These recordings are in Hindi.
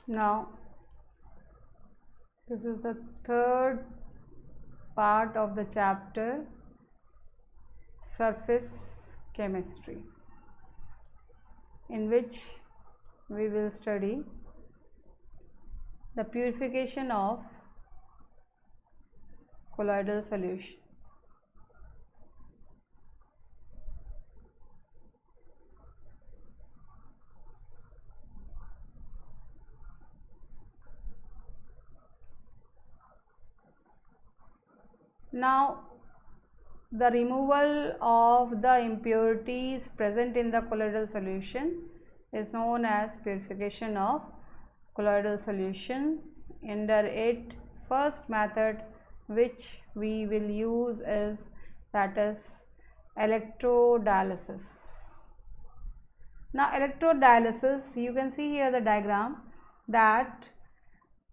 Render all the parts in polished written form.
Now this is the third part of the chapter, surface chemistry, in which we will study the purification of colloidal solution. Now, the removal of the impurities present in the colloidal solution is known as purification of colloidal solution. Under it, first method which we will use is electrodialysis. Now, electrodialysis, you can see here the diagram that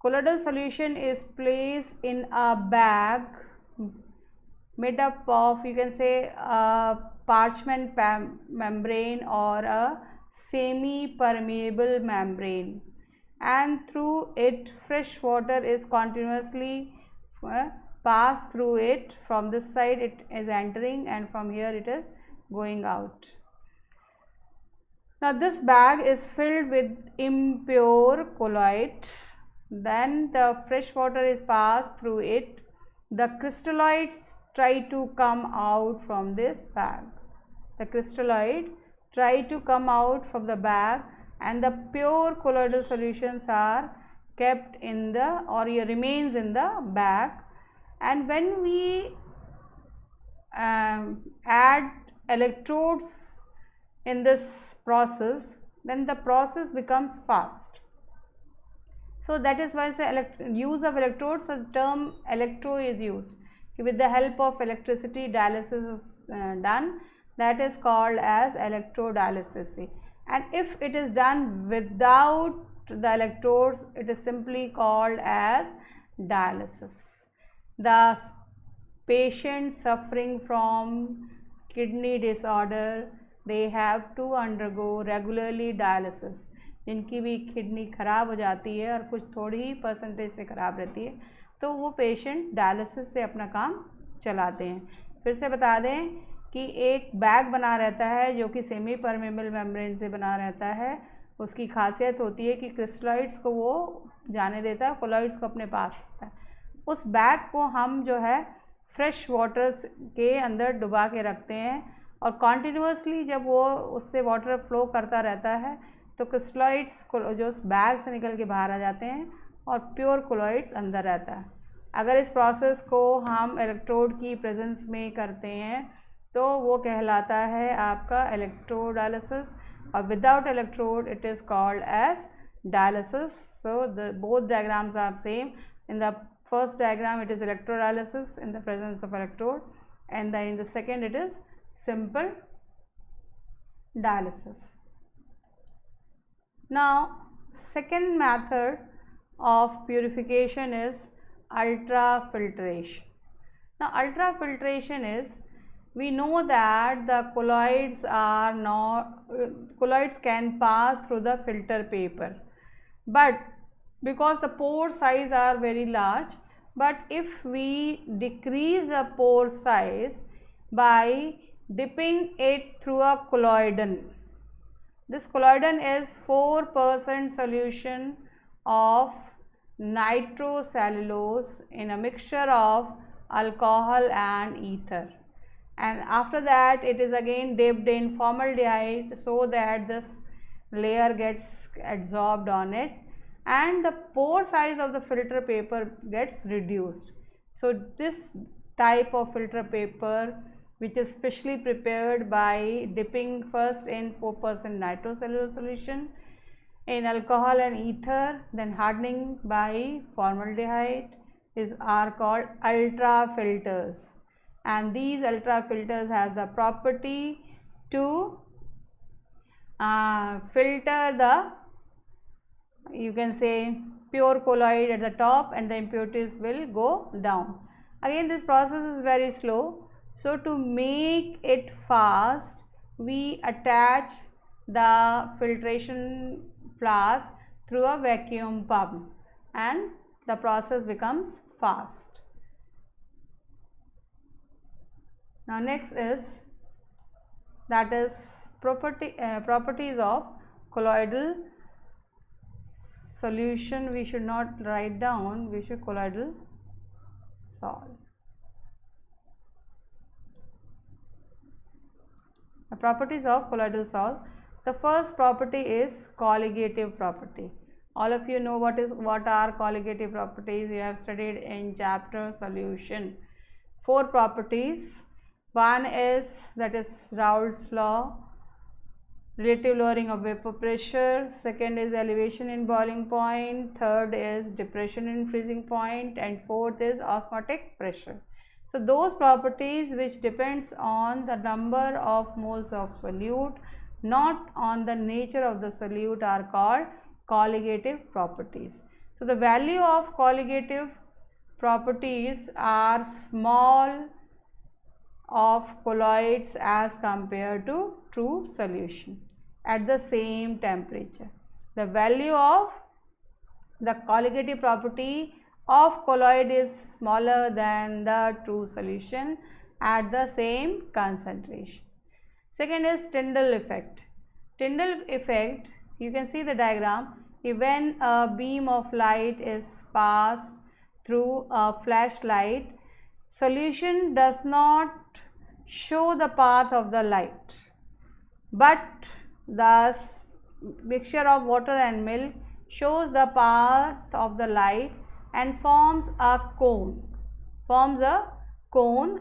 colloidal solution is placed in a bag made up of, you can say, a parchment membrane or a semi-permeable membrane, and through it fresh water is continuously passed through it. From this side it is entering and from here it is going out. Now this bag is filled with impure colloid, then the fresh water is passed through it. The crystalloids try to come out from this bag. The crystalloid try to come out from the bag, and the pure colloidal solutions are kept in the remains in the bag. And when we add electrodes in this process, then the process becomes fast. So that is why use of electrodes, the term electro is used. With the help of electricity, dialysis is done. That is called as electrodialysis. And if it is done without the electrodes, it is simply called as dialysis. The patient suffering from kidney disorder, they have to undergo regularly dialysis. जिनकी भी किडनी ख़राब हो जाती है और कुछ थोड़ी ही परसेंटेज से ख़राब रहती है, तो वो पेशेंट डायलिसिस से अपना काम चलाते हैं। फिर से बता दें कि एक बैग बना रहता है जो कि सेमी परमेबल मेम्ब्रेन से बना रहता है। उसकी खासियत होती है कि क्रिस्टलॉइड्स को वो जाने देता है, कोलॉइड्स को अपने पास रखता है। उस बैग को हम जो है फ्रेश वाटर्स के अंदर डुबा के रखते हैं और कॉन्टीन्यूसली जब वो उससे वाटर फ्लो करता रहता है तो क्रिस्टलॉइड्स जो उस बैग से निकल के बाहर आ जाते हैं और प्योर कोलॉइड्स अंदर रहता है। अगर इस प्रोसेस को हम इलेक्ट्रोड की प्रेजेंस में करते हैं तो वो कहलाता है आपका इलेक्ट्रोडायलिसिस, और without electrode it is called as dialysis. So the both diagrams are same. In the first diagram it is electrodialysis in the presence of electrode, and then in the second it is simple dialysis. Now second method of purification is ultrafiltration. Now ultrafiltration is, we know that the colloids can pass through the filter paper, but because the pore size are very large, but if we decrease the pore size by dipping it through a colloidin. This colloidin is 4% solution of nitrocellulose in a mixture of alcohol and ether, and after that it is again dipped in formaldehyde so that this layer gets absorbed on it and the pore size of the filter paper gets reduced. So this type of filter paper, which is specially prepared by dipping first in 4% nitrocellulose solution in alcohol and ether, then hardening by formaldehyde, are called ultrafilters. And these ultrafilters have the property to filter the, you can say, pure colloid at the top, and the impurities will go down. Again, this process is very slow. So to make it fast, we attach the filtration flask through a vacuum pump and the process becomes fast. Now next is properties of colloidal solution. We should not write down, we should colloidal salt. The properties of colloidal salt. The first property is colligative property. All of you know what are colligative properties. You have studied in chapter solution. 4 properties. One is, that is Raoult's law, relative lowering of vapor pressure. Second is elevation in boiling point. Third is depression in freezing point, and fourth is osmotic pressure. So those properties which depends on the number of moles of solute, not on the nature of the solute, are called colligative properties. So the value of colligative properties are small of colloids as compared to true solution at the same temperature. The value of the colligative property of colloid is smaller than the true solution at the same concentration. Second is Tyndall effect. Tyndall effect, you can see the diagram. When a beam of light is passed through a flashlight, solution does not show the path of the light, but the mixture of water and milk shows the path of the light and forms a cone,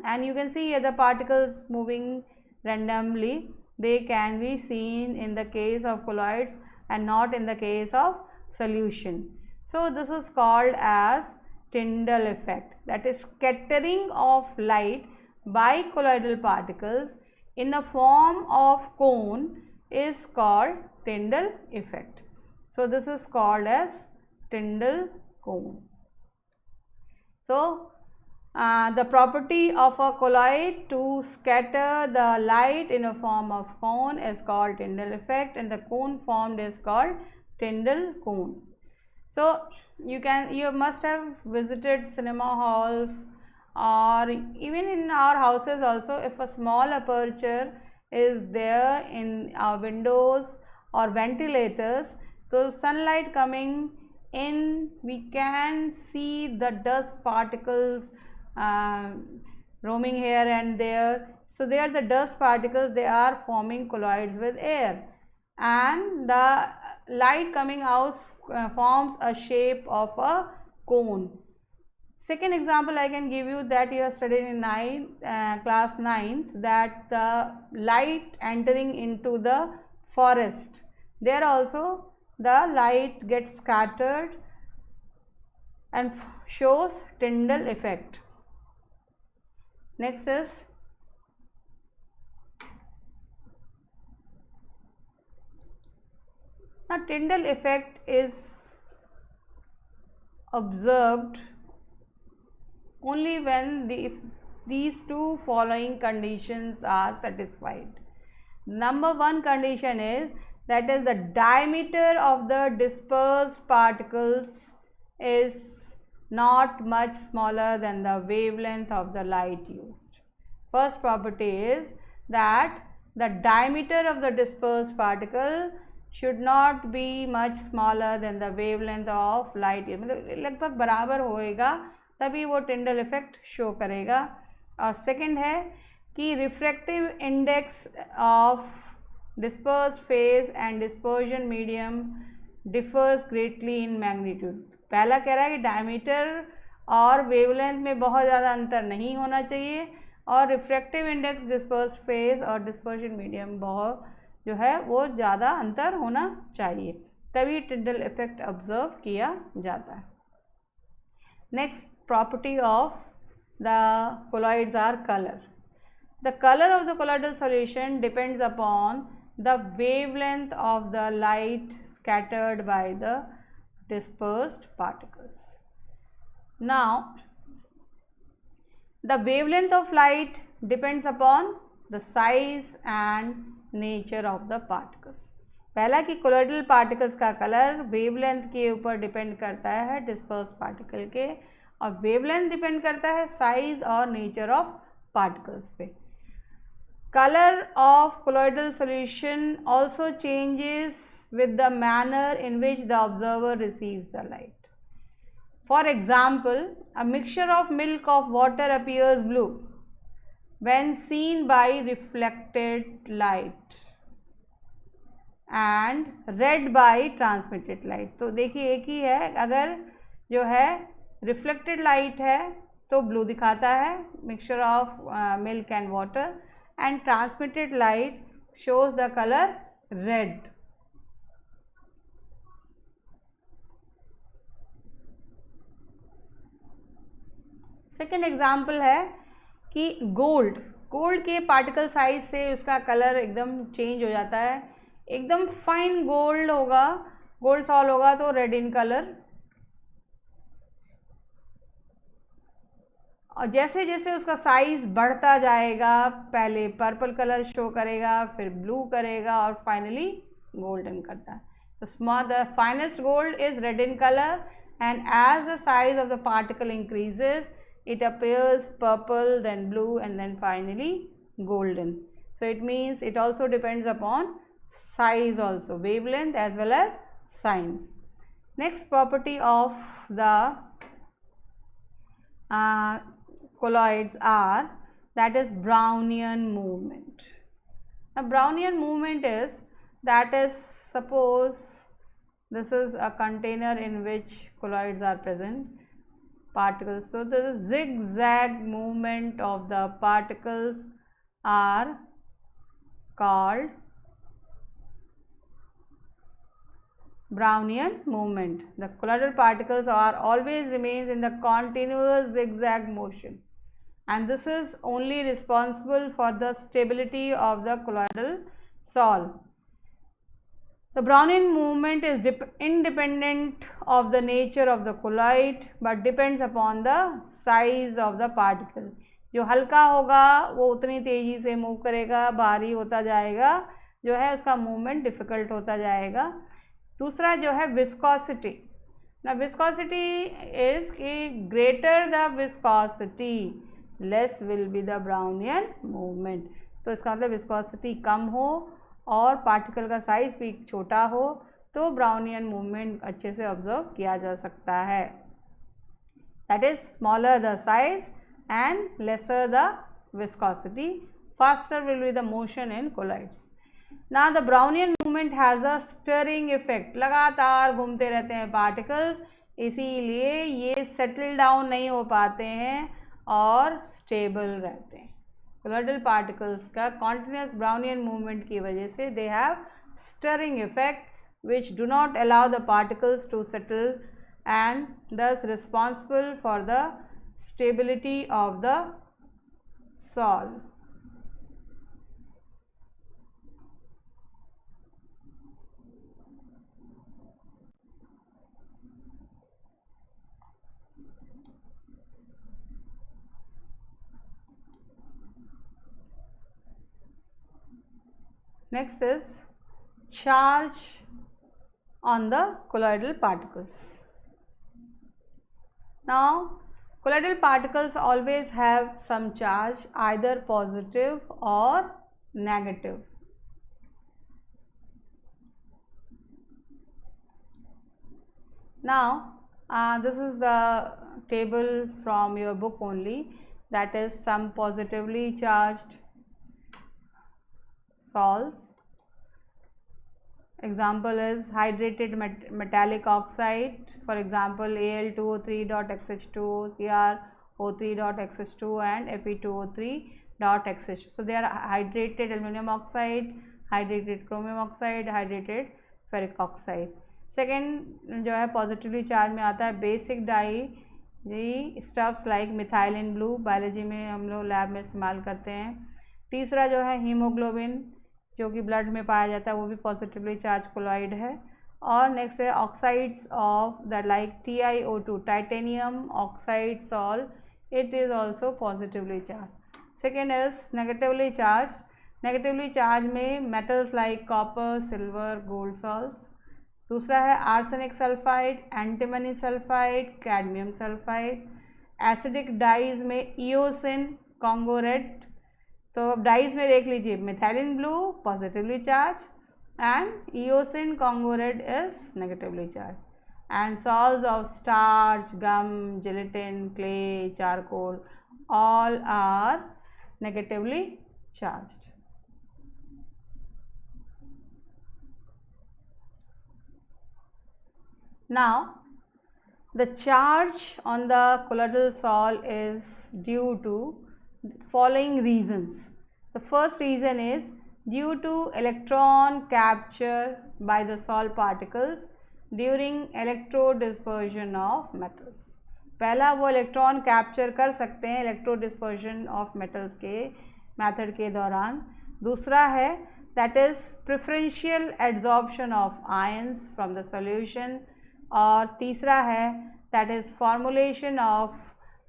and you can see here the particles moving randomly. They can be seen in the case of colloids and not in the case of solution. So this is called as Tyndall effect, that is scattering of light by colloidal particles in a form of cone is called Tyndall effect. So this is called as Tyndall cone. So the property of a colloid to scatter the light in a form of cone is called Tyndall effect, and the cone formed is called Tyndall cone. So you must have visited cinema halls, or even in our houses also. If a small aperture is there in our windows or ventilators, so sunlight coming in, we can see the dust particles roaming here and there. So they are the dust particles, they are forming colloids with air, and the light coming out forms a shape of a cone. Second example I can give you, that you have studied in class 9th, that the light entering into the forest, there also the light gets scattered and shows Tyndall effect. Next is now Tyndall effect is observed only when these two following conditions are satisfied. Number 1 condition is, that is the diameter of the dispersed particles is not much smaller than the wavelength of the light used. First property is that the diameter of the dispersed particle should not be much smaller than the wavelength of light. लगभग बराबर होएगा तभी वो टिंडल इफेक्ट शो करेगा. और सेकंड है कि refractive index of dispersed phase and dispersion medium differs greatly in magnitude. पहला कह रहा है कि डायमीटर और वेवलेंथ में बहुत ज़्यादा अंतर नहीं होना चाहिए, और रिफ्रैक्टिव इंडेक्स डिस्पर्स्ड फेज और डिस्पर्जन मीडियम बहुत जो है वो ज़्यादा अंतर होना चाहिए, तभी टिंडल इफेक्ट ऑब्जर्व किया जाता है. Next property of the colloids are color. The color of the colloidal solution depends upon the wavelength of the light scattered by the dispersed particles. Now, the wavelength of light depends upon the size and nature of the particles. पहला कि कोलॉइडल पार्टिकल्स का कलर वेवलेंथ के ऊपर डिपेंड करता है डिस्पर्स पार्टिकल के, और वेवलेंथ डिपेंड करता है साइज और नेचर ऑफ पार्टिकल्स पे। Colour of colloidal solution also changes with the manner in which the observer receives the light. For example, a mixture of milk of water appears blue when seen by reflected light and red by transmitted light. तो देखिए एक ही है, अगर जो है रिफ्लेक्टेड लाइट है तो ब्लू दिखाता है, mixture of milk and water, and transmitted light shows the colour red. Second example है कि गोल्ड के पार्टिकल साइज से उसका कलर एकदम चेंज हो जाता है। एकदम फाइन गोल्ड होगा, गोल्ड सॉल होगा तो रेड इन कलर, और जैसे जैसे उसका साइज बढ़ता जाएगा पहले पर्पल कलर शो करेगा, फिर ब्लू करेगा और फाइनली गोल्डन करता है। तो the finest gold is red in colour, and as the size of the particle increases it appears purple, then blue, and then finally golden. So it means it also depends upon size also, wavelength as well as signs. Next property of the colloids are, that is Brownian movement. Now Brownian movement is, that is, suppose this is a container in which colloids are present, particles. So the zigzag movement of the particles are called Brownian movement. The colloidal particles are always remains in the continuous zigzag motion, and this is only responsible for the stability of the colloidal sol. The Brownian movement is independent of the nature of the colloid but depends upon the size of the particle. जो हल्का होगा वो उतनी तेज़ी से मूव करेगा, भारी होता जाएगा जो है उसका मूवमेंट डिफ़िकल्ट होता जाएगा। दूसरा जो है विस्कोसिटी। ना विस्कोसिटी इज़ कि greater the viscosity less will be the Brownian movement. तो इसका मतलब विस्कोसिटी कम हो और पार्टिकल का साइज भी छोटा हो तो ब्राउनियन मूवमेंट अच्छे से ऑब्जर्व किया जा सकता है। That is smaller the size and lesser the viscosity, faster will be the motion in colloids. Now the Brownian movement has a stirring effect. लगातार घूमते रहते हैं पार्टिकल्स, इसीलिए ये सेटल डाउन नहीं हो पाते हैं और स्टेबल रहते हैं। कोलॉइडल पार्टिकल्स का कॉन्टिन्यूस ब्राउनियन मूवमेंट की वजह से they have stirring effect which do not allow the particles to settle and thus responsible for the stability of the sol. Next is charge on the colloidal particles. Now colloidal particles always have some charge, either positive or negative. Now this is the table from your book only, that is some positively charged sols. Example is hydrated metallic oxide, for example Al2O3.XH2, Cr(O3.XH2) and Fe2O3.XH2. So they are hydrated aluminum oxide, hydrated chromium oxide, hydrated ferric oxide. Second जो है पॉजिटिवली चार्ज में आता है बेसिक डाई, जी stuffs like methylene blue, biology में हम लोग लैब में इस्तेमाल करते हैं। तीसरा जो है हीमोग्लोबिन जो कि ब्लड में पाया जाता है, वो भी पॉजिटिवली चार्ज कोलॉइड है। और नेक्स्ट है oxides of the like TiO2, titanium oxide sol, it is also positively charge. Second is negatively charge negatively charge में metals like copper, silver, gold salts. दूसरा है arsenic sulphide, antimony sulphide, cadmium sulphide. Acidic dyes में ईओसिन, कॉन्गो रेड। तो डाइज में देख लीजिए, methylene blue positively charge and eosin Congo red is negatively charged, and salts of starch, gum, gelatin, clay, charcoal all are negatively charged. Now the charge on the colloidal salt is due to following reasons. The first reason is due to electron capture by the salt particles during electrodispersion of metals. पहला वो इलेक्ट्रॉन कैप्चर कर सकते हैं इलेक्ट्रोडिस्पर्शन ऑफ मेटल्स के मेथड के दौरान। दूसरा है that is preferential adsorption of ions from the solution. और तीसरा है that is formulation of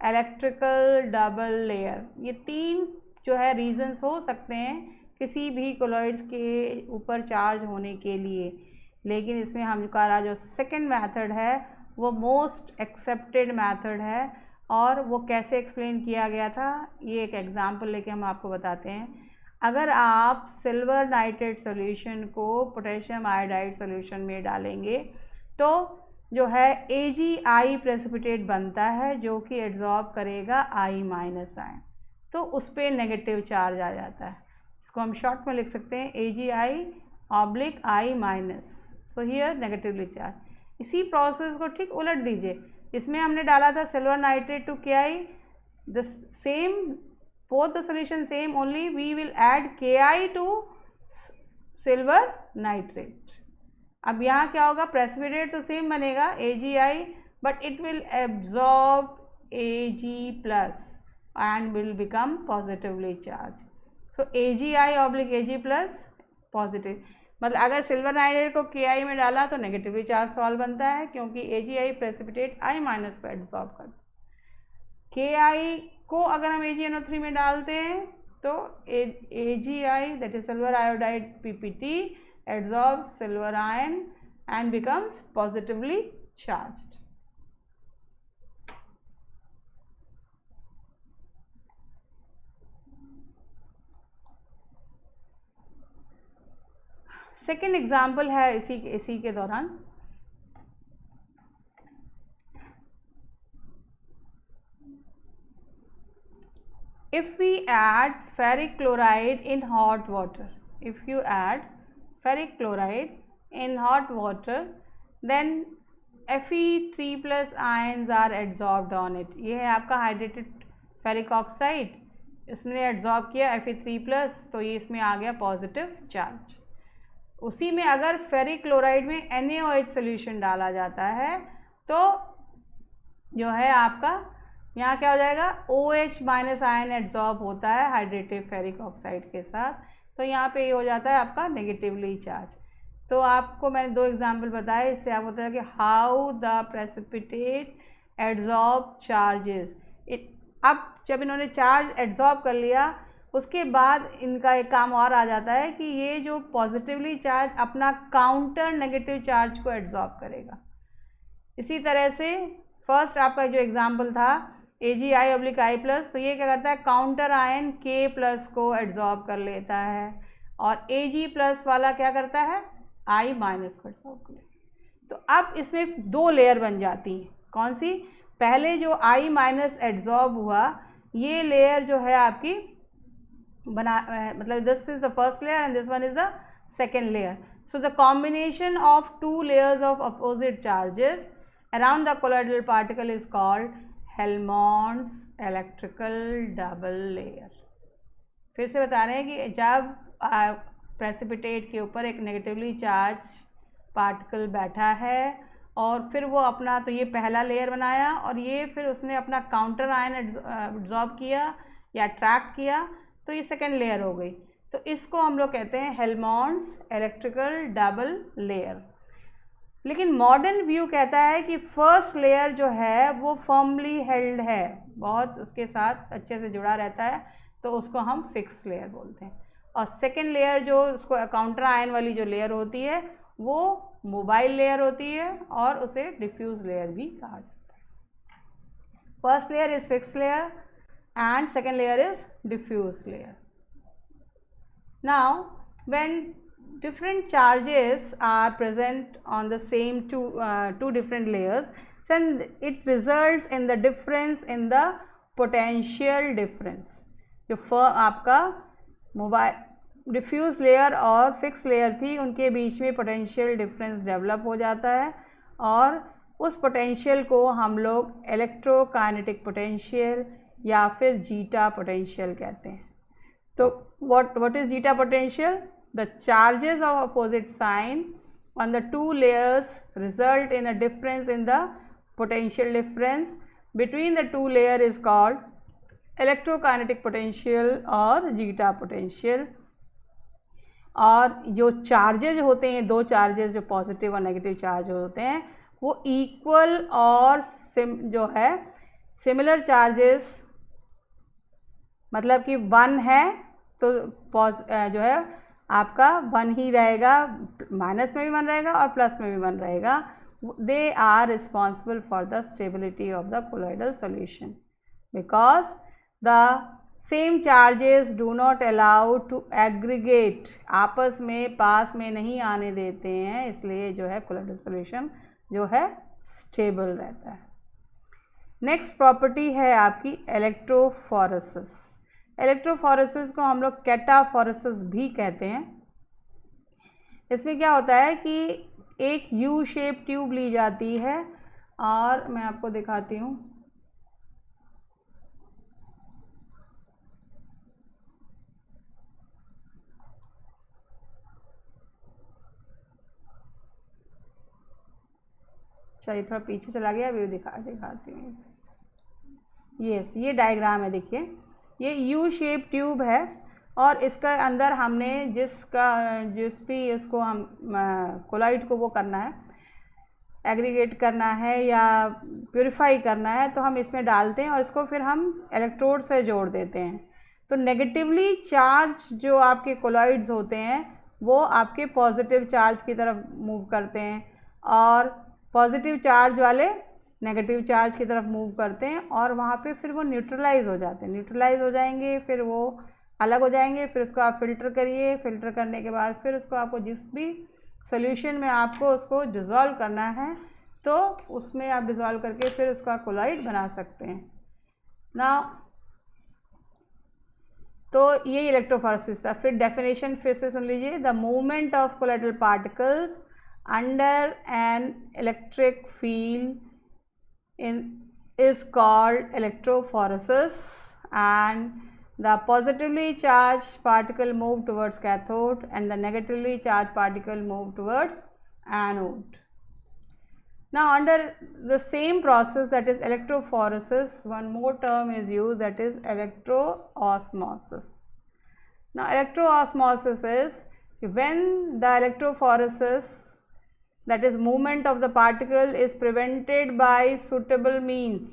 electrical double layer. ये तीन जो है रीजंस हो सकते हैं किसी भी कोलॉइड्स के ऊपर चार्ज होने के लिए, लेकिन इसमें हमारा जो सेकंड मेथड है वो मोस्ट एक्सेप्टेड मेथड है। और वो कैसे एक्सप्लेन किया गया था, ये एक एग्जांपल लेके हम आपको बताते हैं। अगर आप सिल्वर नाइट्रेट सॉल्यूशन को पोटेशियम आयोडाइड सॉल्यूशन में डालेंगे तो जो है AgI प्रेसिपिटेट बनता है जो कि एड्जॉर्ब करेगा I- आयन, तो उस पर नेगेटिव चार्ज आ जाता है। इसको हम शॉर्ट में लिख सकते हैं AgI/I-। So here negatively charge. इसी प्रोसेस को ठीक उलट दीजिए, इसमें हमने डाला था silver nitrate to KI, the same both the solution same, only we will add KI to silver nitrate. अब यहाँ क्या होगा, प्रेसिपिटेट तो सेम बनेगा AgI, but it will absorb Ag+ and will become positively charged. So AgI/Ag+ positive, मतलब अगर सिल्वर नाइट्रेट को KI में डाला तो नेगेटिवली चार्ज सॉल्व बनता है क्योंकि AgI प्रेसिपिटेट I- को एब्जॉर्ब करता है। KI को अगर हम AgNO3 में डालते हैं तो AgI that is silver iodide PPT absorbs silver ion and becomes positively charged. Second example है इसी के दौरान। If we add ferric chloride in hot water, if you add ferric chloride in hot water, then Fe3+ ions are adsorbed on it. ये है आपका हाइड्रेटेड फेरिक ऑक्साइड, इसने एड्जॉर्ब किया Fe3+, तो ये इसमें आ गया पॉजिटिव चार्ज। उसी में अगर फेरिक क्लोराइड में NaOH सोल्यूशन डाला जाता है तो जो है आपका यहाँ क्या हो जाएगा, OH- आयन एड्जॉर्ब होता है हाइड्रेटेड फेरिक ऑक्साइड के साथ, तो यहाँ पे ये हो जाता है आपका नेगेटिवली चार्ज। तो आपको मैंने दो एग्जाम्पल बताए, इससे आपको पता है कि how the precipitate adsorb charges. अब जब इन्होंने चार्ज एड्जॉर्ब कर लिया उसके बाद इनका एक काम और आ जाता है कि ये जो पॉजिटिवली चार्ज अपना काउंटर नेगेटिव चार्ज को एड्जॉर्ब करेगा। इसी तरह से फर्स्ट आपका जो एग्जाम्पल था AgI/I+, तो ये क्या करता है, काउंटर आयन K+ को एड्जॉर्ब कर लेता है, और Ag+ वाला क्या करता है, I- को एड्जॉर्ब कर लेता है। तो अब इसमें दो लेयर बन जाती हैं। कौन सी, पहले जो I- एड्जॉर्ब हुआ ये लेयर जो है आपकी बना, मतलब this is the first layer and this one is the second layer. So the combination of two layers of opposite charges around the colloidal particle is called Helmholtz electrical double layer। फिर से बता रहे हैं कि जब प्रेसिपिटेट के ऊपर एक नेगेटिवली चार्ज पार्टिकल बैठा है और फिर वो अपना, तो ये पहला लेयर बनाया और ये फिर उसने अपना काउंटर आयन एब्जॉर्ब किया या अट्रैक्ट किया, तो ये सेकेंड लेयर हो गई। तो इसको हम लोग कहते हैं हेल्महोल्ट्ज़ इलेक्ट्रिकल डबल लेयर। लेकिन मॉडर्न व्यू कहता है कि फर्स्ट लेयर जो है वो फर्मली हेल्ड है, बहुत उसके साथ अच्छे से जुड़ा रहता है, तो उसको हम फिक्स लेयर बोलते हैं। और सेकेंड लेयर जो उसको काउंटर आयन वाली जो लेयर होती है वो मोबाइल लेयर होती है और उसे डिफ्यूज लेयर भी कहा जाता है। First layer is fix layer and second layer is diffuse layer. Now when different charges are present on the same two different layers, then it results in the difference in the potential difference. जो आपका मोबाइल डिफ्यूज लेयर और फिक्स लेयर थी उनके बीच में पोटेंशियल डिफरेंस डेवलप हो जाता है और उस पोटेंशियल को हम लोग इलेक्ट्रोकाइनेटिक पोटेंशियल या फिर जीटा पोटेंशियल कहते हैं। तो what is zeta potential? The charges of opposite sign on the two layers result in a difference in the potential difference between the two layer is called electrokinetic potential और जीटा पोटेंशियल। और जो चार्जेज होते हैं, दो चार्जेज जो पॉजिटिव और नेगेटिव चार्ज होते हैं वो इक्वल और जो है सिमिलर चार्जेस, मतलब कि 1 है तो जो है आपका 1 ही रहेगा, माइनस में भी 1 रहेगा और प्लस में भी 1 रहेगा। They are responsible for the stability of the colloidal solution because the same charges do not allow to aggregate, आपस में पास में नहीं आने देते हैं, इसलिए जो है कोलॉइडल सॉल्यूशन जो है स्टेबल रहता है। नेक्स्ट प्रॉपर्टी है आपकी इलेक्ट्रोफोरेसिस। इलेक्ट्रोफोरेसिस को हम लोग कैटाफोरेसिस भी कहते हैं। इसमें क्या होता है कि एक यू शेप ट्यूब ली जाती है और मैं आपको दिखाती हूँ। चलिए थोड़ा पीछे चला गया, अभी दिखाती हूँ। यस, ये डायग्राम है, देखिए ये यू शेप ट्यूब है और इसका अंदर हमने जिस भी इसको हम कोलाइड को वो करना है, एग्रीगेट करना है या प्यूरिफाई करना है, तो हम इसमें डालते हैं और इसको फिर हम इलेक्ट्रोड से जोड़ देते हैं। तो नेगेटिवली चार्ज जो आपके कोलाइड्स होते हैं वो आपके पॉजिटिव चार्ज की तरफ मूव करते हैं और पॉजिटिव चार्ज वाले नेगेटिव चार्ज की तरफ मूव करते हैं और वहाँ पे फिर वो न्यूट्रलाइज हो जाते हैं। न्यूट्रलाइज हो जाएंगे, फिर वो अलग हो जाएंगे, फिर उसको आप फिल्टर करिए, फिल्टर करने के बाद फिर उसको आपको जिस भी सॉल्यूशन में आपको उसको डिज़ोल्व करना है तो उसमें आप डिज़ोल्व करके फिर उसका कोलाइड बना सकते हैं ना। तो ये इलेक्ट्रोफोरेसिस था। फिर डेफिनेशन फिर से सुन लीजिए। The movement of colloidal particles under an electric field is called electrophoresis and the positively charged particle move towards cathode and the negatively charged particle move towards anode. Now under the same process, that is electrophoresis, one more term is used, that is electroosmosis. Now electroosmosis is when the electrophoresis, that is movement of the particle, is prevented by suitable means,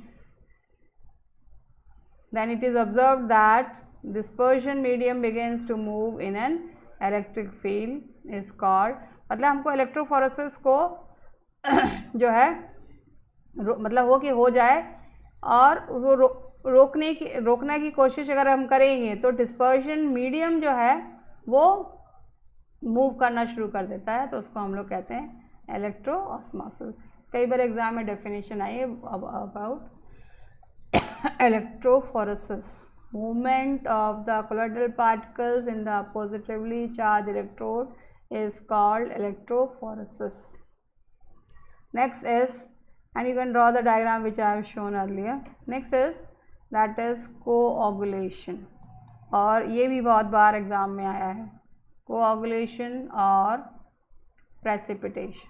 then it is observed that dispersion medium begins to move in an electric field is called, मतलब हमको इलेक्ट्रोफोरेसिस को जो है मतलब हो कि हो जाए और वो रोकने की कोशिश अगर हम करेंगे तो डिस्पर्शन मीडियम जो है वो मूव करना शुरू कर देता है, तो उसको हम लोग कहते हैं इलेक्ट्रोऑस्मोसिस। कई बार एग्जाम में डेफिनेशन आई है about electrophoresis, movement of the colloidal particles in the positively charged electrode is called electrophoresis. Next is, and you can draw the diagram which I have shown earlier. Next is, that is coagulation, और ये भी बहुत बार एग्जाम में आया है, coagulation और precipitation.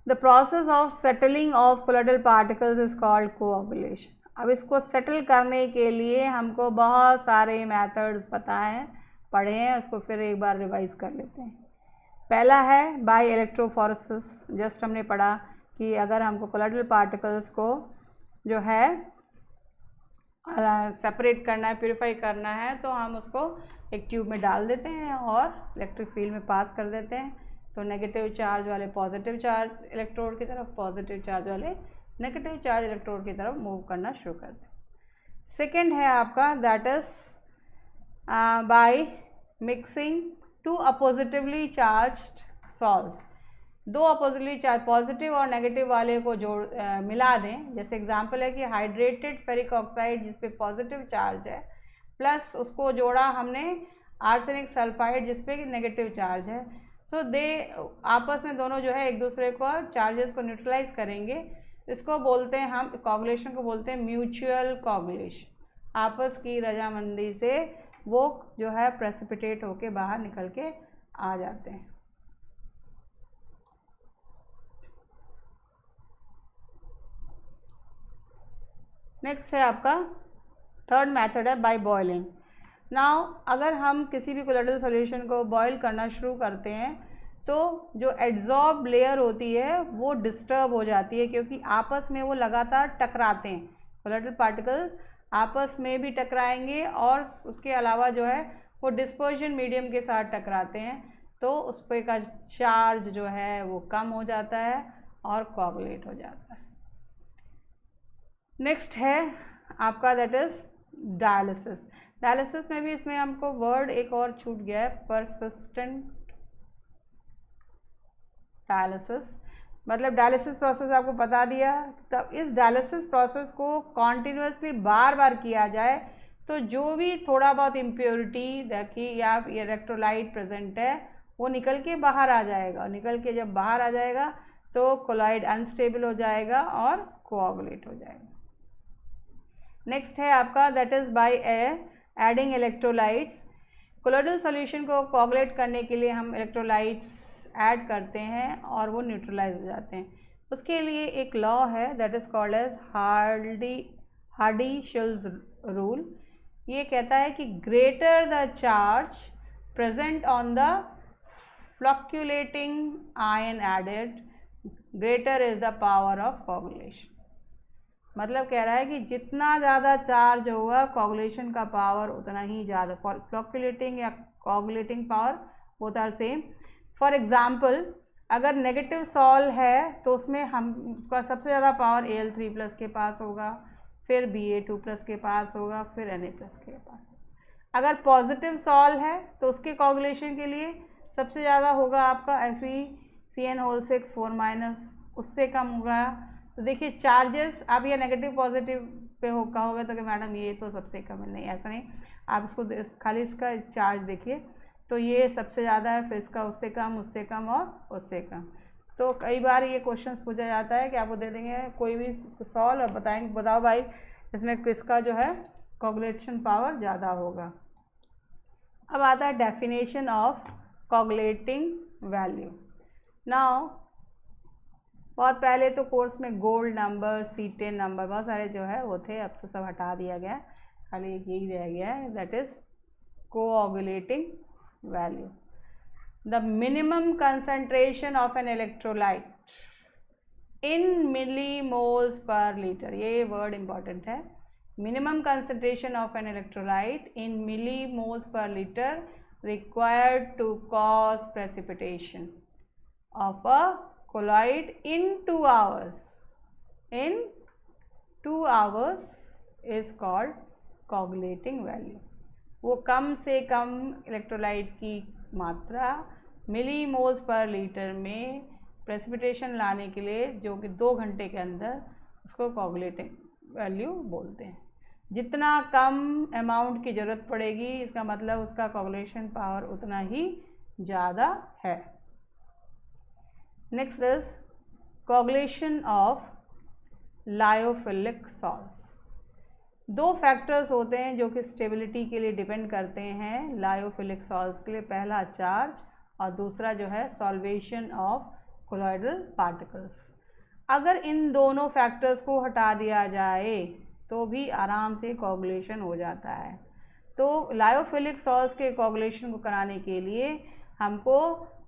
The process of settling of colloidal particles is called coagulation. अब इसको सेटल करने के लिए हमको बहुत सारे मेथड्स पता हैं, पढ़े हैं, उसको फिर एक बार रिवाइज कर लेते हैं। पहला है बाय इलेक्ट्रोफोरेसिस। जस्ट हमने पढ़ा कि अगर हमको कोलॉइडल पार्टिकल्स को जो है सेपरेट करना है, प्योरीफाई करना है, तो हम उसको एक ट्यूब में डाल देते हैं और इलेक्ट्रिक फील्ड में पास कर देते हैं। तो नेगेटिव चार्ज वाले पॉजिटिव चार्ज इलेक्ट्रोड की तरफ, पॉजिटिव चार्ज वाले नेगेटिव चार्ज इलेक्ट्रोड की तरफ मूव करना शुरू कर दें। सेकेंड है आपका that is by mixing two oppositely charged salts. दो अपोजिटली चार्ज पॉजिटिव और नेगेटिव वाले को मिला दें। जैसे एग्जांपल है कि हाइड्रेटेड फेरिक ऑक्साइड जिस पे पॉजिटिव चार्ज है, प्लस उसको जोड़ा हमने आर्सेनिक सल्फाइड जिस पे नेगेटिव चार्ज है। तो दे आपस में दोनों जो है एक दूसरे को चार्जेस को न्यूट्रलाइज करेंगे। इसको बोलते हैं हम, कोगुलेशन को बोलते हैं म्यूचुअल कोगुलेशन। आपस की रजामंदी से वो जो है प्रेसिपिटेट होके बाहर निकल के आ जाते हैं। नेक्स्ट है आपका थर्ड मेथड है बाय बॉइलिंग। नाउ अगर हम किसी भी कोलोइडल सॉल्यूशन को बॉयल करना शुरू करते हैं तो जो एड्जॉर्ब लेयर होती है वो डिस्टर्ब हो जाती है, क्योंकि आपस में वो लगातार टकराते हैं। कोलोइडल पार्टिकल्स आपस में भी टकराएंगे और उसके अलावा जो है वो डिस्पर्जन मीडियम के साथ टकराते हैं, तो उस पर का चार्ज जो है वो कम हो जाता है और कोगुलेट हो जाता है। नेक्स्ट है आपका दैट इज डायलिसिस। डायलिसिस में भी इसमें हमको वर्ड एक और छूट गया है, परसिस्टेंट डायलिसिस। मतलब डायलिसिस प्रोसेस आपको बता दिया। तब इस डायलिसिस प्रोसेस को कॉन्टिन्यूसली बार बार किया जाए तो जो भी थोड़ा बहुत इम्प्योरिटी देखिए या इलेक्ट्रोलाइट प्रेजेंट है वो निकल के बाहर आ जाएगा। निकल के जब बाहर आ जाएगा तो कोलॉइड अनस्टेबल हो जाएगा और कोआगुलेट हो जाएगा। नेक्स्ट है आपका that is by adding electrolytes. Colloidal solution को कोआगुलेट करने के लिए हम इलेक्ट्रोलाइट्स ऐड करते हैं और वो न्यूट्रलाइज हो जाते हैं। उसके लिए एक लॉ है that is called as Hardy Schulze rule. ये कहता है कि greater the charge present on the fluctuating ion added greater is the power of coagulation. मतलब कह रहा है कि जितना ज़्यादा चार्ज होगा कोआगुलेशन का पावर उतना ही ज़्यादा, फ्लक्चुएटिंग या coagulating power both are same. For example अगर नेगेटिव सॉल है तो उसमें हमका सबसे ज़्यादा पावर Al3+ के पास होगा, फिर Ba2+ के पास होगा, फिर Na+ के पास। अगर पॉजिटिव सॉल है तो उसके कोआगुलेशन के लिए सबसे ज़्यादा होगा आपका FeCN6 4-, उससे कम होगा। तो देखिए चार्जेस आप ये नेगेटिव पॉजिटिव पे कहोगे तो कि मैडम ये तो सबसे कम है, नहीं ऐसा नहीं। आप इसको खाली इसका चार्ज देखिए तो ये सबसे ज़्यादा है, फिर इसका उससे कम, उससे कम और उससे कम। तो कई बार ये क्वेश्चन पूछा जाता है कि आपको दे देंगे कोई भी सॉल्व और बताएंगे बताओ भाई इसमें किसका जो है कोआगुलेशन पावर ज़्यादा होगा। अब आता है definition of coagulating value. Now बहुत पहले तो कोर्स में गोल्ड नंबर, C10 नंबर बहुत सारे जो है वो थे, अब तो सब हटा दिया गया, खाली यही रह गया है that is coagulating value. The minimum concentration of an electrolyte in millimoles per litre, ये वर्ड इंपॉर्टेंट है। Minimum concentration of an electrolyte in millimoles per litre required to cause precipitation of a colloid in 2 hours. In 2 hours is called coagulating value. वो कम से कम इलेक्ट्रोलाइट की मात्रा मिलीमोल्स पर लीटर में प्रेसिपिटेशन लाने के लिए जो कि 2 घंटे के अंदर उसको कोआगुलेटिंग वैल्यू बोलते हैं। जितना कम अमाउंट की ज़रूरत पड़ेगी इसका मतलब उसका कोआगुलेशन पावर उतना ही ज़्यादा है। Next is coagulation of lyophilic salts. 2 factors होते हैं जो कि स्टेबिलिटी के लिए डिपेंड करते हैं लायोफिलिक सॉल्ट्स के लिए। पहला चार्ज और दूसरा जो है सॉल्वेशन ऑफ कोलॉइडल पार्टिकल्स। अगर इन दोनों फैक्टर्स को हटा दिया जाए तो भी आराम से कोआगुलेशन हो जाता है। तो लायोफिलिक सॉल्ट्स के कोआगुलेशन को कराने के लिए हमको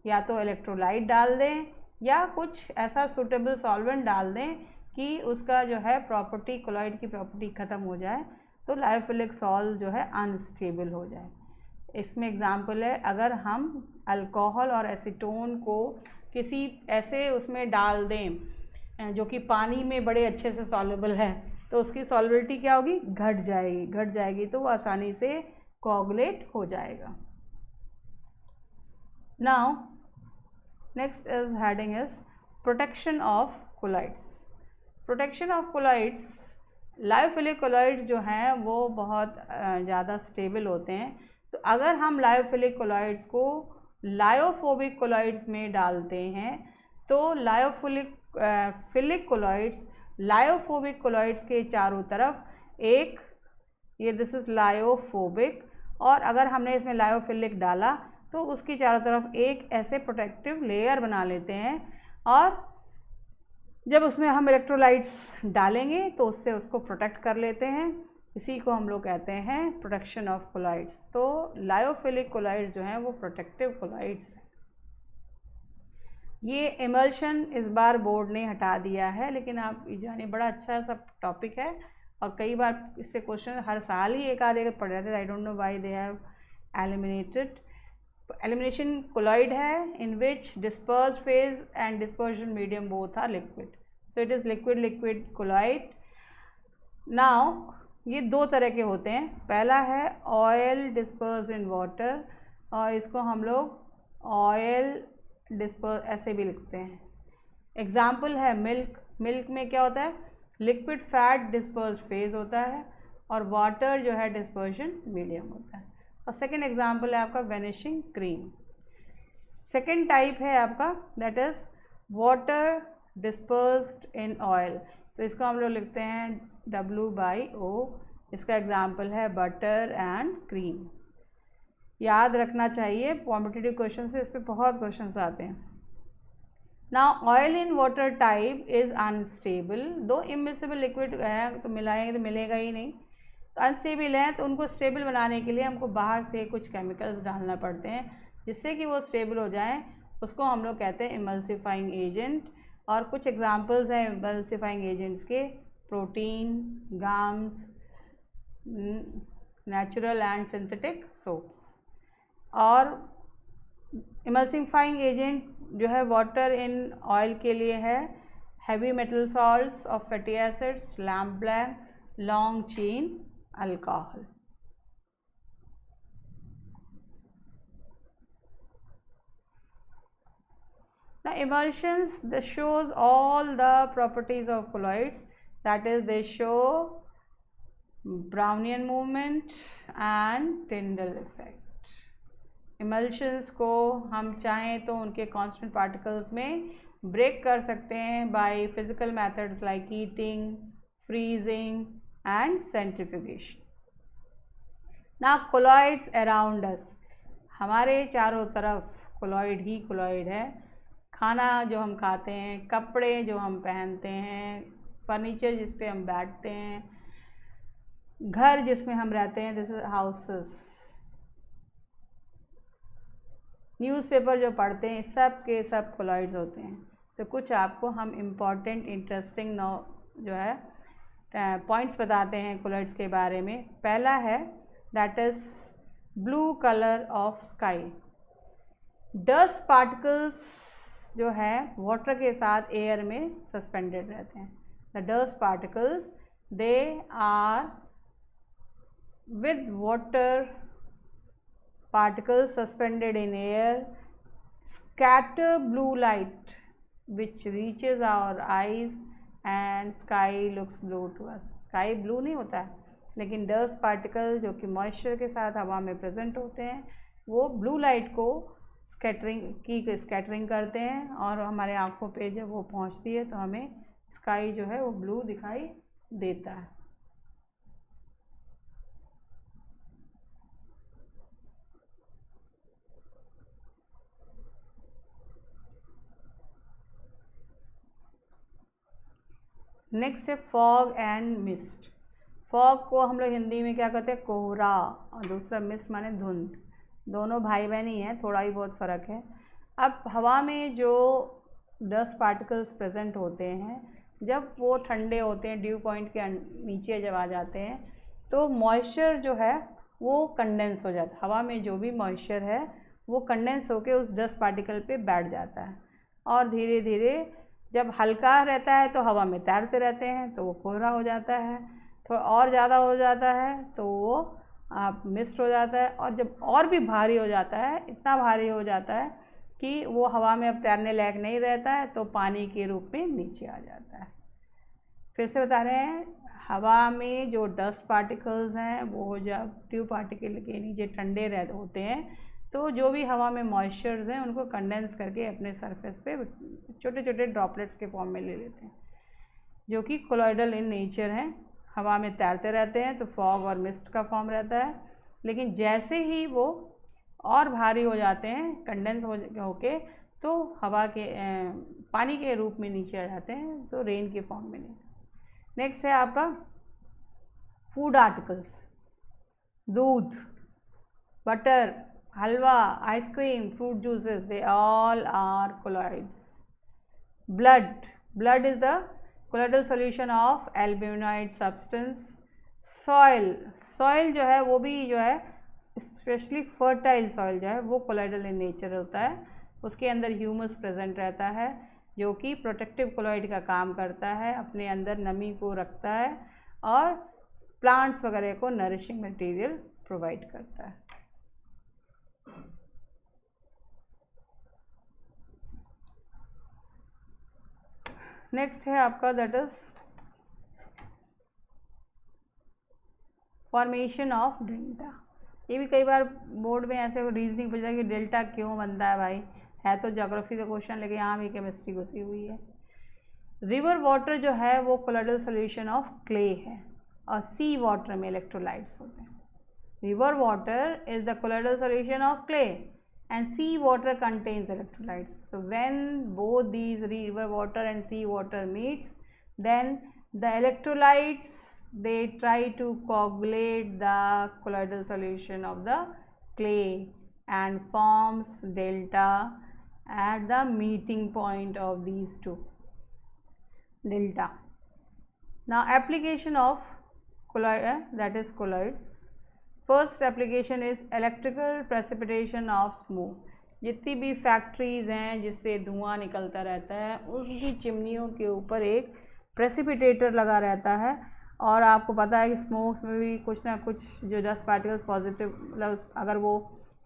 या तो इलेक्ट्रोलाइट डाल दें या कुछ ऐसा सूटेबल सॉल्वेंट डाल दें कि उसका जो है प्रॉपर्टी कोलॉइड की प्रॉपर्टी ख़त्म हो जाए, तो लायोफिलिक सॉल्ट जो है अनस्टेबल हो जाए। इसमें एग्जांपल है, अगर हम अल्कोहल और एसीटोन को किसी ऐसे उसमें डाल दें जो कि पानी में बड़े अच्छे से सॉल्युबल है, तो उसकी सॉल्युबिलिटी क्या होगी, घट जाएगी, तो वो आसानी से कोगुलेट हो जाएगा। Now next is heading is protection of colloids. Protection of colloids, lyophilic colloids जो हैं वो बहुत ज़्यादा स्टेबल होते हैं। तो अगर हम लायोफिलिक कोलाइड्स को लायोफोबिक कोलाइड्स में डालते हैं तो फिलिक कोलाइड्स लायोफोबिक कोलाइड्स के चारों तरफ एक, ये दिस इज़ लायोफोबिक, और अगर हमने इसमें लायोफिलिक डाला तो उसकी चारों तरफ एक ऐसे प्रोटेक्टिव लेयर बना लेते हैं, और जब उसमें हम इलेक्ट्रोलाइट्स डालेंगे तो उससे उसको प्रोटेक्ट कर लेते हैं। इसी को हम लोग कहते हैं प्रोटेक्शन ऑफ कोलाइड्स। तो लायोफिलिक कोलाइड्स जो हैं वो प्रोटेक्टिव कोलाइड्स हैं। ये इमल्शन इस बार बोर्ड ने हटा दिया है, लेकिन आप जानिए बड़ा अच्छा सब टॉपिक है और कई बार इससे क्वेश्चन हर साल ही एक आधे पढ़ रहे थे। I don't know why they have eliminated. Elimination colloid है in which disperse phase and dispersion medium both are liquid, so it is liquid colloid. Now ये दो तरह के होते हैं। पहला है ऑयल डिस्पर्स इन वाटर, और इसको हम लोग ऑयल डिस्पर्स ऐसे भी लिखते हैं। एग्जाम्पल है मिल्क में क्या होता है, लिक्विड फैट डिस्पर्स फेज होता है और वाटर जो है डिस्पर्शन मीडियम होता है। और सेकेंड एग्जाम्पल है आपका वेनिशिंग क्रीम। सेकेंड टाइप है आपका that is water dispersed in oil, तो इसको हम लोग लिखते हैं W/O। इसका एग्जाम्पल है बटर एंड क्रीम। याद रखना चाहिए, कॉम्पिटिटिव क्वेश्चन से इस पर बहुत क्वेश्चन आते हैं। Now oil in water type is unstable, दो इमिसिबल लिक्विड है तो मिलाएंगे तो मिलेगा ही नहीं, तो अनस्टेबल है, तो उनको स्टेबल बनाने के लिए हमको बाहर से कुछ केमिकल्स डालना पड़ते हैं जिससे कि वो स्टेबल हो जाएं। उसको हम लोग कहते हैं इमल्सिफाइंग एजेंट। और कुछ एग्जांपल्स हैं इमल्सिफाइंग एजेंट्स के, protein, gums, natural and synthetic soaps. और इमल्सिफाइंग एजेंट जो है वाटर इन ऑयल के लिए है heavy metal salts of fatty acids, lamp black, long chain alcohol. Now emulsions, this shows all the properties of colloids, that is they show Brownian movement and Tyndall effect। emulsions को हम चाहें तो उनके constant particles में break कर सकते हैं by physical methods like heating, freezing and centrifugation। Now colloids around us, हमारे चारों तरफ colloid ही colloid है। खाना जो हम खाते हैं, कपड़े जो हम पहनते हैं, फर्नीचर जिस पे हम बैठते हैं, घर जिसमें हम रहते हैं, दिस इज हाउसेस, न्यूज़पेपर जो पढ़ते हैं, सब के सब कोलॉइड्स होते हैं। तो कुछ आपको हम इम्पॉर्टेंट इंटरेस्टिंग जो है पॉइंट्स बताते हैं कोलॉइड्स के बारे में। पहला है that is blue colour of sky. Dust particles जो है वाटर के साथ एयर में सस्पेंडेड रहते हैं। The dust particles they are with water particles suspended in air scatter blue light which reaches our eyes and sky looks blue to us। sky blue नहीं होता है, लेकिन dust particle जो कि moisture के साथ हवा में present होते हैं वो blue light को स्कैटरिंग करते हैं और हमारे आँखों पे जब वो पहुँचती है तो हमें स्काई जो है वो ब्लू दिखाई देता है। नेक्स्ट है फॉग एंड मिस्ट। फॉग को हम लोग हिंदी में क्या कहते हैं, कोहरा, और दूसरा मिस्ट माने धुंध। दोनों भाई बहन ही हैं, थोड़ा ही बहुत फ़र्क है। अब हवा में जो डस्ट पार्टिकल्स प्रेजेंट होते हैं, जब वो ठंडे होते हैं, ड्यू पॉइंट के नीचे जब आ जाते हैं तो मॉइस्चर जो है वो कंडेंस हो जाता है, हवा में जो भी मॉइस्चर है वो कंडेंस होकर उस डस्ट पार्टिकल पे बैठ जाता है, और धीरे धीरे जब हल्का रहता है तो हवा में तैरते रहते हैं तो वो कोहरा हो जाता है, थोड़ा और ज़्यादा हो जाता है तो वो आप मिस्ट हो जाता है, और जब और भी भारी हो जाता है, इतना भारी हो जाता है कि वो हवा में अब तैरने लायक नहीं रहता है, तो पानी के रूप में नीचे आ जाता है। फिर से बता रहे हैं, हवा में जो डस्ट पार्टिकल्स हैं वो जब ट्यूब पार्टिकल के नीचे ठंडे होते हैं तो जो भी हवा में मॉइस्चर्स हैं उनको कंडेंस करके अपने सरफेस पे छोटे छोटे ड्रॉपलेट्स के फॉर्म में ले लेते हैं, जो कि कोलॉइडल इन नेचर हैं, हवा में तैरते रहते हैं तो फॉग और मिस्ट का फॉर्म रहता है। लेकिन जैसे ही वो और भारी हो जाते हैं, कंडेंस होके, तो हवा के पानी के रूप में नीचे आ जाते हैं, तो रेन के फॉर्म में नहीं। नेक्स्ट है आपका फूड आर्टिकल्स, दूध, butter, halwa, ice cream, fruit juices, they all are colloids. Blood is the colloidal solution of albuminoid substance. soil जो है वो भी जो है स्पेशली फर्टाइल सॉइल जो है वो कोलॉइडल इन नेचर होता है, उसके अंदर ह्यूमस प्रेजेंट रहता है जो कि प्रोटेक्टिव कोलॉइड का काम करता है, अपने अंदर नमी को रखता है और प्लांट्स वगैरह को नरिशिंग मटेरियल प्रोवाइड करता है। नेक्स्ट है आपका that is formation of delta. ये भी कई बार बोर्ड में ऐसे रीजनिंग पूछा कि डेल्टा क्यों बनता है भाई, है तो ज्योग्राफी का क्वेश्चन लेकिन यहाँ भी केमिस्ट्री घुसी हुई है। रिवर वाटर जो है वो कोलॉइडल सॉल्यूशन ऑफ क्ले है, और सी वाटर में इलेक्ट्रोलाइट्स होते हैं। River water is the colloidal solution of clay and sea water contains electrolytes. So when both these river water and sea water meets, then the electrolytes they try to coagulate the colloidal solution of the clay and forms delta at the meeting point of these two, delta. Now application of colloid, that is colloids. First application is electrical precipitation of smoke. जितनी भी फैक्ट्रीज़ हैं जिससे धुआं निकलता रहता है उसकी चिमनियों के ऊपर एक प्रेसिपिटेटर लगा रहता है, और आपको पता है कि स्मोक्स में भी कुछ ना कुछ जो डस्ट पार्टिकल्स पॉजिटिव, मतलब अगर वो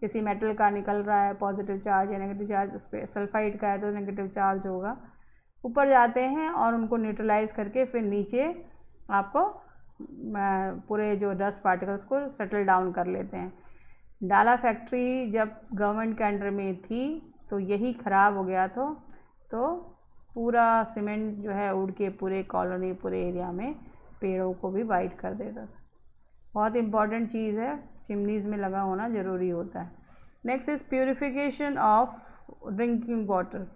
किसी मेटल का निकल रहा है पॉजिटिव चार्ज या नेगेटिव चार्ज, उस पर सल्फाइड का है तो नेगेटिव चार्ज होगा, ऊपर जाते हैं और उनको न्यूट्रलाइज करके फिर नीचे आपको पूरे जो डस्ट पार्टिकल्स को सेटल डाउन कर लेते हैं। डाला फैक्ट्री जब गवर्नमेंट के अंडर में थी तो यही ख़राब हो गया तो पूरा सीमेंट जो है उड़ के पूरे कॉलोनी, पूरे एरिया में पेड़ों को भी वाइट कर देता था। बहुत इम्पॉर्टेंट चीज़ है, चिमनीज़ में लगा होना ज़रूरी होता है। Next is purification of drinking water.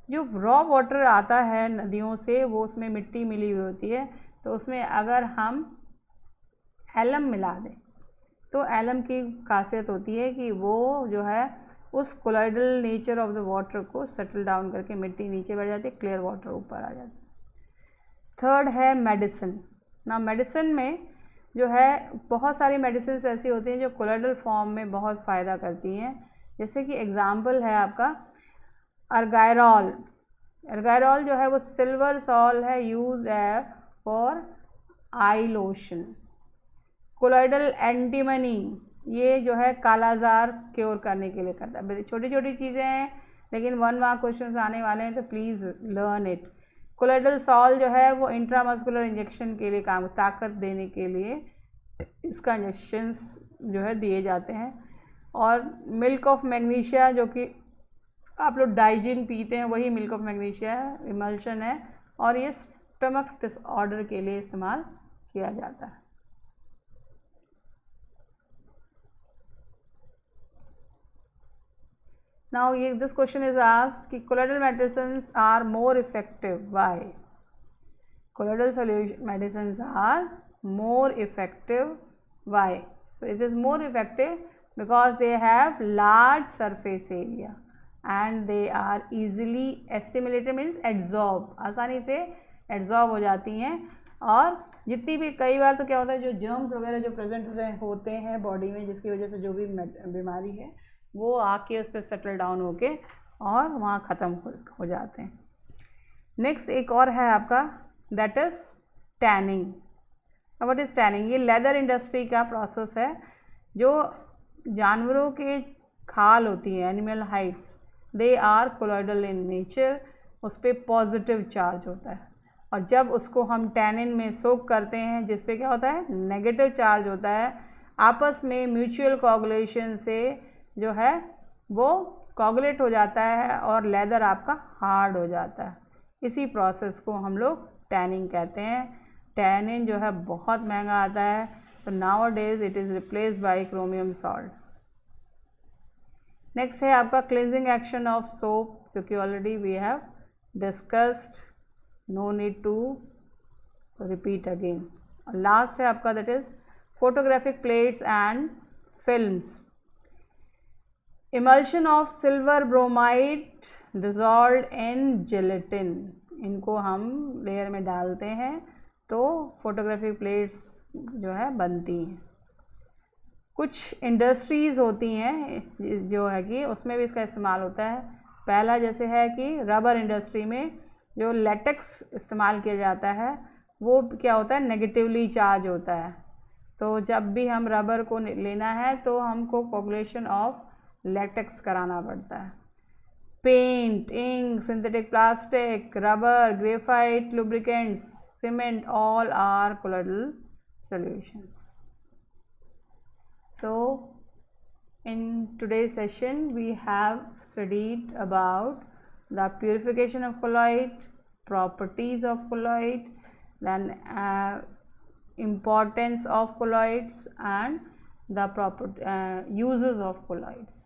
जो रॉ वाटर आता है नदियों से वो उसमें मिट्टी मिली हुई होती है, तो उसमें अगर हम एलम मिला दें तो एलम की खासियत होती है कि वो जो है उस colloidal nature of the water को सेटल डाउन करके मिट्टी नीचे बैठ जाती है, क्लियर वाटर ऊपर आ जाता है। थर्ड है मेडिसिन। ना मेडिसिन में जो है बहुत सारी मेडिसिन ऐसी होती हैं जो कोलॉइडल फॉर्म में बहुत फ़ायदा करती हैं, जैसे कि एग्जाम्पल है आपका अर्गायरॉल। अर्गायरॉल जो है वो सिल्वर सॉल है, यूज है for I lotion. Colloidal antimony, ये जो है कालाजार क्योर करने के लिए करता है। छोटी छोटी चीज़ें हैं लेकिन 1 मार्क क्वेश्चन आने वाले हैं तो please learn it. Colloidal sol जो है वो इंट्रामस्कुलर इंजेक्शन के लिए काम, ताकत देने के लिए इसका इंजेक्शंस जो है दिए जाते हैं। और मिल्क ऑफ मैग्नीशिया, जो कि आप लोग डाइजिन पीते हैं वही मिल्क ऑफ मैग्नीशिया है, इमल्शन है, और ये स्टमक डिसऑर्डर के लिए इस्तेमाल किया जाता है। Now this question is asked कि colloidal medicines are more effective. Why? Colloidal solution medicines are more effective. Why? So it is more effective because they have large surface area and they are easily assimilated, means absorb, आसानी से absorb हो जाती हैं, और जितनी भी, कई बार तो क्या होता है जो जर्म्स वगैरह जो प्रेजेंट होते हैं बॉडी में, जिसकी वजह से जो भी बीमारी है वो आके उस पर सेटल डाउन होके और वहाँ ख़त्म हो जाते हैं। नेक्स्ट एक और है आपका, दैट इज़ टैनिंग। अब व्हाट इज़ टैनिंग? ये लेदर इंडस्ट्री का प्रोसेस है। जो जानवरों के खाल होती है, animal hides, they are colloidal in nature, उस पर पॉजिटिव चार्ज होता है, और जब उसको हम टैनिन में सोक करते हैं जिस पे क्या होता है, नेगेटिव चार्ज होता है, आपस में म्यूचुअल कोगुलेशन से जो है वो कोगुलेट हो जाता है और लेदर आपका हार्ड हो जाता है। इसी प्रोसेस को हम लोग टैनिंग कहते हैं। टैनिन जो है बहुत महंगा आता है, तो nowadays it is replaced by chromium salts. Next है आपका क्लिनजिंग एक्शन ऑफ सोप, जो कि already we have discussed, no need to repeat again. और लास्ट है आपका that is photographic plates and films. Emulsion of silver bromide dissolved in gelatin, इनको हम लेयर में डालते हैं तो फोटोग्राफिक प्लेट्स जो है बनती हैं। कुछ इंडस्ट्रीज़ होती हैं जो है कि उसमें भी इसका इस्तेमाल होता है। पहला जैसे है कि रबर इंडस्ट्री में जो लेटेक्स इस्तेमाल किया जाता है वो क्या होता है, नेगेटिवली चार्ज होता है। तो जब भी हम रबर को लेना है तो हमको कोगुलेशन ऑफ लेटेक्स कराना पड़ता है। Paint, ink, synthetic plastic, rubber, graphite, lubricants, cement, all are colloidal solutions. So in today's session we have studied about the purification of colloid, properties of colloid, then importance of colloids and the proper uses of colloids.